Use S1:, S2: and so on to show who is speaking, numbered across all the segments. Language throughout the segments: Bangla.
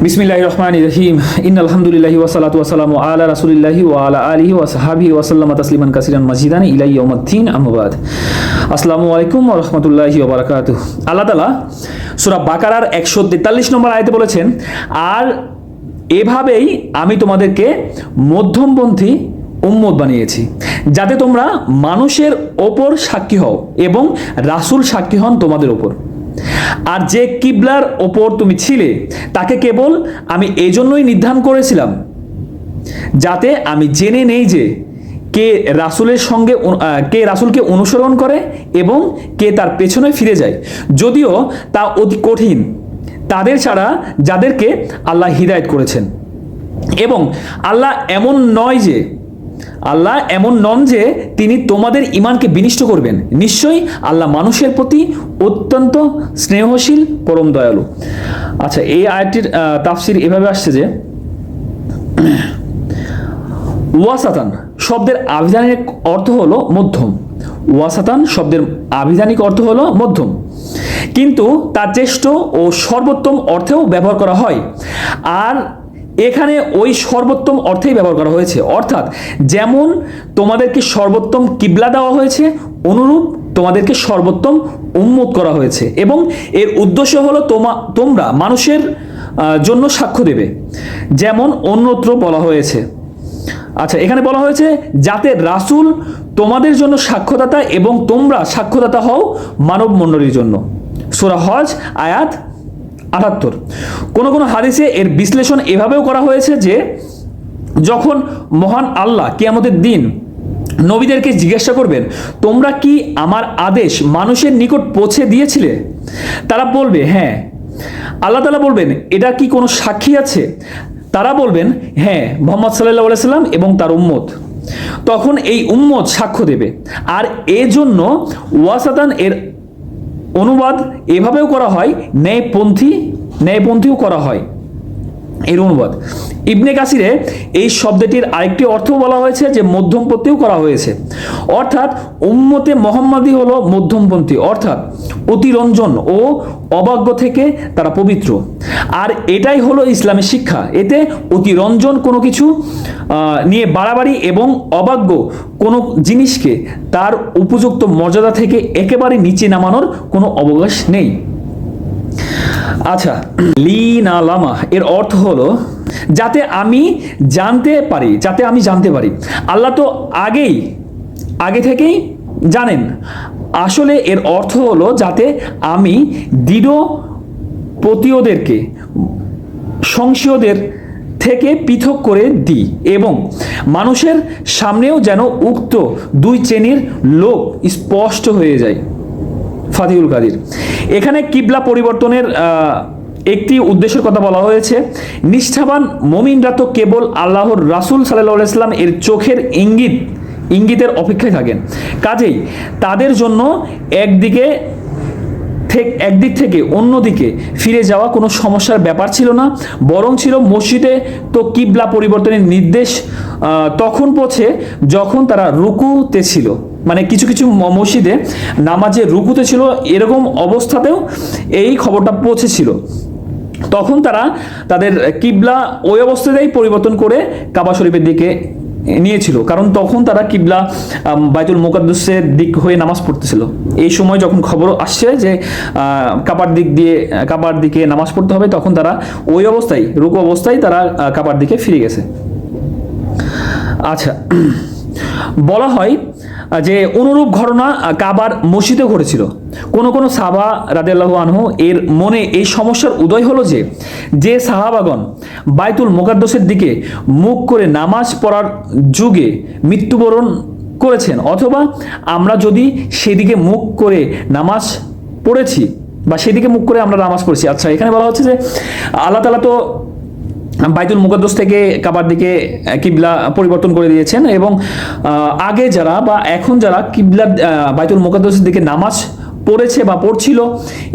S1: বিসমিল্লাহির রহমানির রহিম ইন্নাল হামদুলিল্লাহি ওয়া সালাতু ওয়া সালামু আলা রাসূলিল্লাহি ওয়া আলা আলিহি ওয়া সাহবিহি ওয়া সাল্লামা তাসলিমান কাসিরান মাজিদান ইলা ইয়াউমিদ্দিন আম্মা বাদ। আসসালামু আলাইকুম ওয়া রাহমাতুল্লাহি ওয়া বারাকাতুহু। আল্লাহ তাআলা সূরা বাকারার 143 নম্বর আয়াতে বলেছেন, আর এভাবেই আমি তোমাদেরকে মধ্যমপন্থী উম্মত বানিয়েছি, যাতে তোমরা মানুষের ওপর সাক্ষী হও এবং রাসূল সাক্ষী হন তোমাদের ওপর। আর যে কিবলার ওপর তুমি ছিলে তাকে কেবল আমি এজন্যই নির্ধারণ করেছিলাম, যাতে আমি জেনে নেই যে কে রাসূলের সঙ্গে কে রাসূলকে অনুসরণ করে এবং কে তার পেছনে ফিরে যায়, যদিও তা অতি কঠিন তাদের ছাড়া যাদেরকে আল্লাহ হিদায়াত করেছেন। এবং আল্লাহ এমন নন যে তিনি তোমাদের ঈমানকে বিনষ্ট করবেন। নিশ্চয়ই আল্লাহ মানুষের প্রতি অত্যন্ত স্নেহশীল, পরম দয়ালু। আচ্ছা, এই আয়াতটির তাফসির এভাবে আসছে যে ওয়াসাতান শব্দের আবিধানিক অর্থ হলো মধ্যম। ওয়াসাতান শব্দের আবিধানিক অর্থ হলো মধ্যম, কিন্তু তার শ্রেষ্ঠ ও সর্বোত্তম অর্থেও ব্যবহার করা হয়। আর এখানে ওই সর্বোত্তম অর্থেই ব্যবহার করা হয়েছে, অর্থাৎ যেমন তোমাদেরকে সর্বোত্তম কিবলা দেওয়া হয়েছে, অনুরূপ তোমাদেরকে সর্বোত্তম উম্মত করা হয়েছে। এবং এর উদ্দেশ্য হলো তোমরা মানুষের জন্য সাক্ষ্য দেবে, যেমন অন্যত্র বলা হয়েছে। আচ্ছা, এখানে বলা হয়েছে যাতে রাসূল তোমাদের জন্য সাক্ষ্যদাতা এবং তোমরা সাক্ষ্যদাতা হও মানব মণ্ডলীর জন্য। সূরা হজ আয়াত 78। কোন হাদিসে এর বিশ্লেষণ এভাবেও করা হয়েছে যে যখন মহান আল্লাহ কিয়ামতের দিন নবীদেরকে জিজ্ঞাসা করবেন, তোমরা কি আমার আদেশ মানুষের নিকট পৌঁছে দিয়েছিলে? তারা বলবে হ্যাঁ। আল্লাহ তাআলা বলবেন, এটা কি কোনো সাক্ষী আছে? তারা বলবেন হ্যাঁ, মুহাম্মদ সাল্লাল্লাহু আলাইহি সাল্লাম এবং তার উম্মত। তখন এই উম্মত সাক্ষ্য দেবে। আর এজন্য ওয়াসাতান এর অনুবাদ এভাবেও করা হয়, ন্যায়পন্থীও করা হয় এর অনুবাদ। ইবনে কাসিরে এই শব্দটির আরেকটি অর্থ বলা হয়েছে যে মধ্যমপন্থীও করা হয়েছে, অর্থাৎ উম্মতে মুহাম্মাদি হলো মধ্যমপন্থী, অর্থাৎ অতিরঞ্জন ও অবাজ্য থেকে তারা পবিত্র। আর এটাই হলো ইসলামের শিক্ষা। এতে অতিরঞ্জন কোনো কিছু নিয়ে বাড়াবাড়ি এবং অবাজ্য কোনো জিনিসকে তার উপযুক্ত মর্যাদা থেকে একেবারে নিচে নামানোর কোনো অবকাশ নেই। আচ্ছা, লিনালামা এর অর্থ হলো যাতে আমি জানতে পারি। আল্লাহ তো আগে থেকেই জানেন। আসলে এর অর্থ হলো যাতে আমি দৃঢ় প্রতিওদেরকে সংশয়দের থেকে পৃথক করে দিই এবং মানুষের সামনেও যেন উক্ত দুই শ্রেণীর লোক স্পষ্ট হয়ে যায়। ফাতিহুল কাদির। এখানে কিবলা পরিবর্তনের একটি উদ্দেশ্যের কথা বলা হয়েছে। নিষ্ঠাবান মুমিনরা তো কেবল আল্লাহর রাসূল সাল্লাল্লাহু আলাইহি সাল্লাম এর চোখের ইঙ্গিতের অপেক্ষায় থাকেন। কাজেই তাদের জন্য একদিক থেকে অন্যদিকে ফিরে যাওয়া কোনো সমস্যার ব্যাপার ছিল না, বরং ছিল মসজিদে তো কিবলা পরিবর্তনের নির্দেশ তখন পৌঁছে যখন তারা রুকুতে ছিল। মানে কিছু মসজিদে নামাজে রুকুতে ছিল, এরকম অবস্থাতেও এই খবরটা পৌঁছেছিল। তখন তারা তাদের কিবলা ওই অবস্থাতেই পরিবর্তন করে কাবা শরীফের দিকে নিয়েছিল, কারণ তখন তারা কিবলা বাইতুল মুকাদ্দাসের দিক হয়ে নামাজ পড়তেছিল। এই সময় যখন খবর আসছে যে কাবার দিকে নামাজ পড়তে হবে, তখন তারা ওই অবস্থায় রুকু অবস্থায় তারা কাবার দিকে ফিরে গেছে। আচ্ছা, বলা হয় যে অনুরূপ ঘটনা কাবার মসজিদে ঘটেছিল। কোন সাহাবা রাদিয়াল্লাহু আনহু এর মনে এই সমস্যার উদয় হলো যে সাহাবাগণ বাইতুল মুকাদ্দাসের দিকে মুখ করে নামাজ পড়ার যুগে মৃত্যুবরণ করেছেন, অথবা আমরা যদি সেদিকে মুখ করে নামাজ পড়েছি বা সেদিকে মুখ করে আমরা নামাজ পড়েছি। আচ্ছা, এখানে বলা হচ্ছে যে আল্লাহ তাআলা তো বাইতুল মুকাদ্দাস থেকে কাবার দিকে কিবলা পরিবর্তন করে দিয়েছেন, এবং আগে যারা বা এখন যারা কিবলা বাইতুল মুকাদ্দাসের দিকে নামাজ পড়েছে বা পড়ছিল,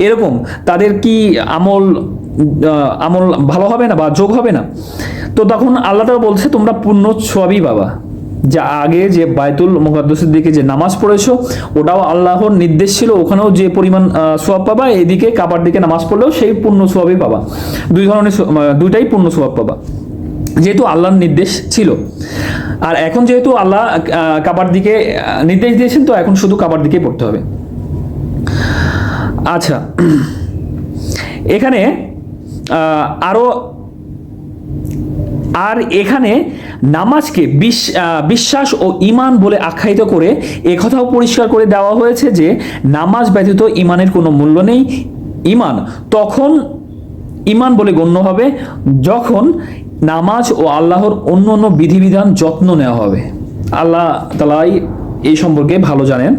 S1: এরকম তাদের কি আমল ভালো হবে না বা যোগ হবে না? তো তখন আল্লাহ তাআলা বলছে তোমরা পূর্ণ সওয়াবই পাবা। যা আগে যে বায়তুল মুকাদ্দাসের দিকে যে নামাজ পড়েছো ওটাও আল্লাহর নির্দেশ ছিল, ওখানেও যে পরিমাণ সওয়াব পাবা, এদিকে কাবার দিকে নামাজ পড়লেও সেই পূর্ণ সওয়াবই পাবা। দুই ধরনের দুইটাই পূর্ণ সওয়াব পাবা, যেহেতু আল্লাহর নির্দেশ ছিল। আর এখন যেহেতু আল্লাহ কাবার দিকে নির্দেশ দিয়েছেন, তো এখন শুধু কাবার দিকেই পড়তে হবে। আচ্ছা, এখানে আরো আর এখানে নামাজকে বিশ্বাস ও ঈমান বলে আখ্যায়িত করে একথাও পরিষ্কার করে দেওয়া হয়েছে যে নামাজ ব্যতীত ঈমানের কোনো মূল্য নেই। ঈমান তখন ঈমান বলে গণ্য হবে যখন নামাজ ও আল্লাহর অন্য অন্য বিধিবিধান যত্ন নেওয়া হবে। আল্লাহ তাআলাই এই সম্পর্কে ভালো জানেন।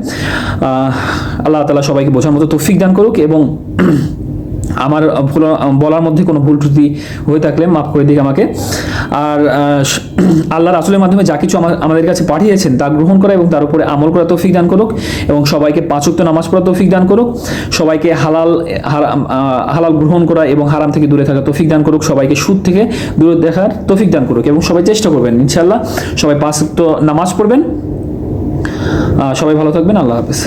S1: আল্লাহ তাআলা সবাইকে বোঝার মতো তৌফিক দান করুক, এবং আমার বলার মধ্যে কোনো ভুল ত্রুটি হয়ে থাকলে মাফ করে দিক আমাকে। আর আল্লাহ রাসূলের মাধ্যমে যা কিছু আমাদের কাছে পাঠিয়েছেন তা গ্রহণ করা এবং তার উপরে আমল করা তৌফিক দান করুক, এবং সবাইকে 5 ওয়াক্ত নামাজ পড়া তৌফিক দান করুক, সবাইকে হালাল গ্রহণ করা এবং হারাম থেকে দূরে থাকা তৌফিক দান করুক, সবাইকে সুদ থেকে দূরে দেখার তৌফিক দান করুক, এবং সবাই চেষ্টা করবেন ইনশাআল্লাহ সবাই 5 ওয়াক্ত নামাজ পড়বেন। সবাই ভালো থাকবেন, আল্লাহ হাফেজ।